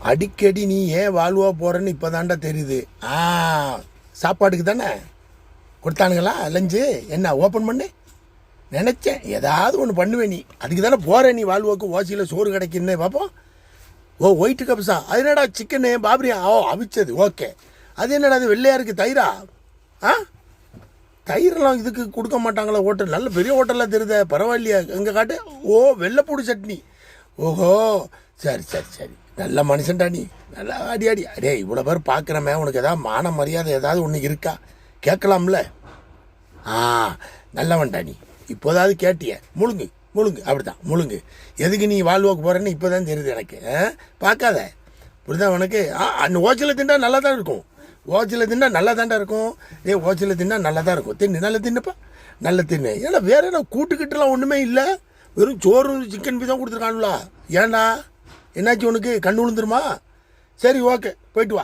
அடிக்கடி நீ ஏன் வாழ்வா போகிறேன்னு இப்போ தாண்டா தெரியுது. சாப்பாட்டுக்கு தானே கொடுத்தானுங்களா லஞ்சு? என்ன ஓப்பன் பண்ணு. நினச்சேன் ஏதாவது ஒன்று பண்ணுவேன். நீ அதுக்கு தானே போகிறேன். நீ வாழ்வாக்கு ஓசியில் சோறு கிடைக்குன்னு பார்ப்போம். ஒயிட்டு கப்ஸா? அது என்னடா சிக்கனு பாபரியா? அவிச்சது. ஓகே. அது என்னடா அது வெள்ளையாக இருக்குது? தயிரா? தயிரெல்லாம் இதுக்கு கொடுக்க மாட்டாங்களா ஹோட்டல்? நல்ல பெரிய ஹோட்டலாக தெரியுத, பரவாயில்லையா? எங்கே காட்டு. வெள்ளைப்பூடு சட்னி. ஓஹோ, சரி சரி சரி. நல்ல மனுஷன்டா நீ. நல்லா அடி அடி. அடே, இவ்வளோ பேர் பார்க்குறமே, உனக்கு ஏதாவது மான மரியாதை ஏதாவது ஒன்று இருக்கா? கேட்கலாம்ல. நல்லவன்டா நீ. இப்போதாவது கேட்டிய. முழுங்கு முழுங்கு. அப்படிதான் முழுங்கு. எதுக்கு நீ வாழ்வாக்கு போகிறேன்னு இப்போ தான் தெரியுது எனக்கு. பார்க்காத. இப்படிதான் உனக்கு. அந்த ஓச்சில் திண்டா நல்லா தான் இருக்கும். ஓச்சில் தின்னா நல்லா தாண்டா இருக்கும். ஓச்சில் தின்னா நல்லா தான் இருக்கும். தின்னு நல்லா தின்னுப்பா. நல்லா தின்னு. ஏன்னா வேற என்ன கூட்டுக்கிட்டுலாம் ஒன்றுமே இல்லை. வெறும் சோறு சிக்கன் பீஸ் தான் கொடுத்துருக்கானுங்களா? ஏன்டா என்னாச்சு உனக்கு? கண்ணு விழுந்துருமா? சரி, ஓகே, போயிட்டு வா.